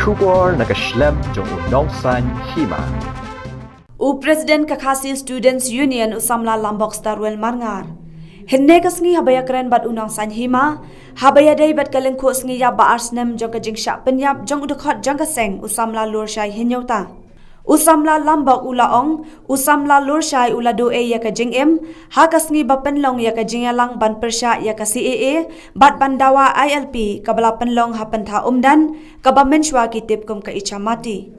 Shubor nakaslem jong unongsan hima. President Kakasi Students Union Usamla Lambok Starwell Marngar. Henne kasngi habaya keren bat unang san hima, habaya day bat kalengko sngi ya ba arsnem jong ka jingsha penyap jong udukot jong kaseng Usamla Lurshai hinyota. Usamla Lambok ulaong, Usamla Lurshai ulado ya ka jingem, ha kasngi ba penlong ya ka jingalang ban persya ya ka CAA, bat bandawa ILP kabala penlong ha pentha umdan, kaba menshwa kitip kum ka ichamati.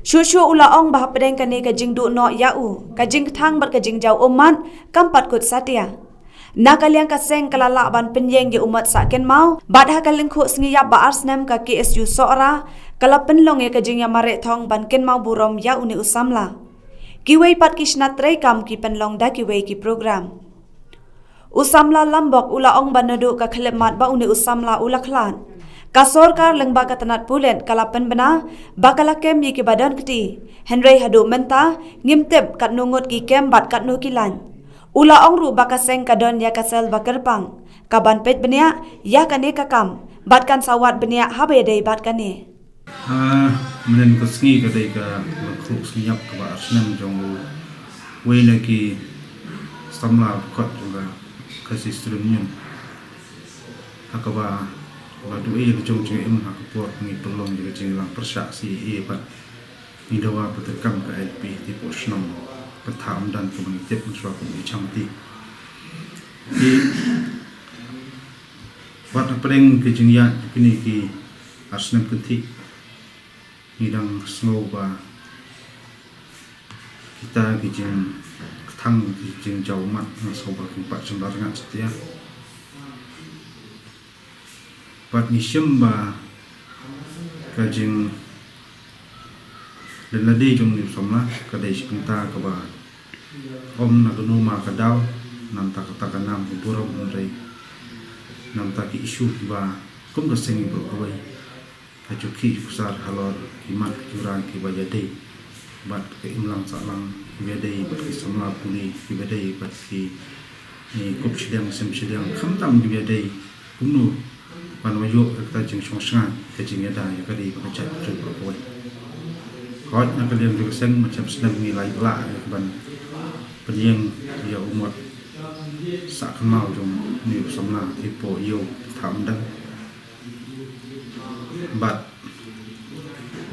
Shushu ulaong bah pedeng kane ka jingdu no yau, ka jing thang bat ka jingjau umat, kampat kut satya. Nakaliang kaseng kalala ban penyeng ge umat saken mau, bat ha kalengko sngiya ba arsnem ka KSU soora, kala penlong ya ka jingya mare thong ban ken mau burom ya uni Usamla. Kiwei pat kisna trei kam ki penlong da kiwei ki program. Usamla Lambok ulaong banadu ka khlemat ba uni Usamla ulaklan. Kasorkar lengba katanat pulen kalapen bena bakala kem yi ki badan keti Henry hadu menta ngimtep kat nungut ki kem bat kat nu kilan ula ongru bakaseng kadon ya kasel bakerpang kaban pet benia ya kane kakam bat kan sawat benia habe dei bat kane menen ko sngi ka dei ka khuk sngiap ka ba asnam jong we na ki samla kot jong ka sistrum akaba waktu ia kecung cengem aku buat ni pelong juga cenglang persyak si bat ni dawa petekam ke LP di posnom petam dan komunitif mensuap di camti di buat pereng kejengya kini ki asnem ketik hidang snoba kita kejeng ketang kejeng jauh mat sobat empat sembarangan setia pat nisyam ba kajing dan ladi jong ni somla kadai sepinta ka ba om na gunu ma kadaw nam ta kata kanam burom ndai nam ta ki isu ba kum ka sengi bro kawai ka chuki kusar halor kimat jurang ki ba jadai bat ke imlang salang ki badai bat ki somla puli ki badai bat ki ni kup sidang sem sidang khamtam ki badai kumnu pan wayo kita jeng songsangan ke jeng ada ya kali baca betul berkuat kau nak kalian juga seng macam sedang nilai belak ban penyeng dia umat sak kenal jom ni Usamla tipo yo tham dan bat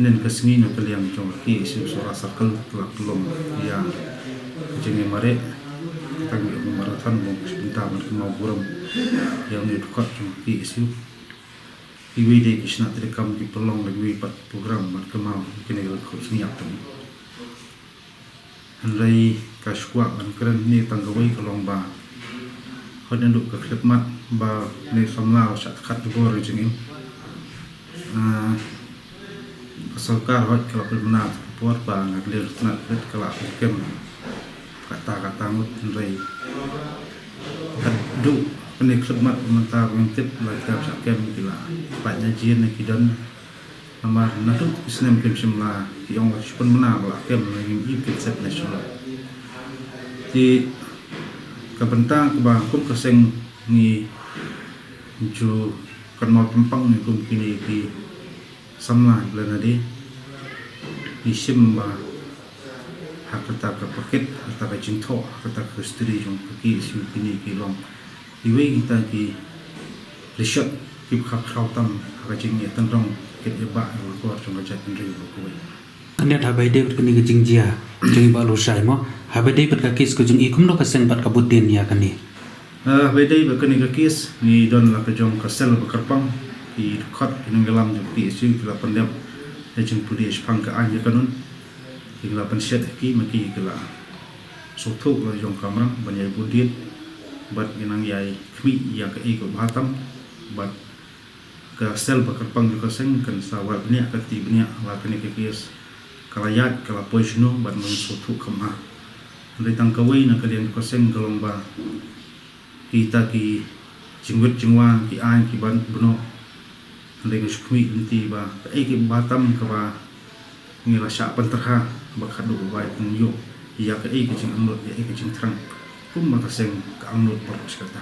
nen kesini nak kalian jom ki isu suara circle kelak belum ya jeng mare kita ngi marathon bom sebentar mau buram yang ni dekat jom ki isu iwi de kisna terekam di pelong lagi pat program mat kemau kini khus niap tu hanrai kaskwa ban keren ni tanggawai kolong ba hod nduk ka khidmat ba ni Samla sat khat bor jengim pasalkar hod kalau benar buat ba ngaklir nak bet kala kem kata ngut hanrai du penik khidmat mentar ngintip lakab sakem kila patnya jien ki dan amar natu isnem kem simla yang pun mena ba kem ngim ikit set nasional di kabentang ba kum keseng ni ju kan mau tempang ni kum kini ki Samla belanadi isim ba hakata ka paket kata ka cinto kata ka studi jong ki isu kini ki long iwe kita ki resort ki khau tam kajing ni tandong kit ba ko chung ka chat ndri ko we ane habai de kini ke jingjia jing ba lu sai mo habai de ka kis ko jing ikum no ka seng bat ka budin ya kani habai de ba kini ka kis ni don la ka jong ka sel ba karpang ki khat kinang galam ju ki isu la pandem e jing pulis phang ka anya kanun ki la pan set ki maki ki la so thuk la jong kamrang banyai budin bat ginang yai kmi ya ka iko batam bat ka sel bakarpang ka seng kan sawal bnia ka ti bnia wa kini ke kies kalayat kala poisno bat mang sotu kama ndai tang kawai na kalian ka seng galong ba kita ki jingwet jingwa ki an ki ban buno ndai ka kmi inti ba ka iko batam ka ba ngila sya panterha ba khadu ba pungyo ya ka iko jing amrot ya iko jing trang kum makaseng ka angnut por sekata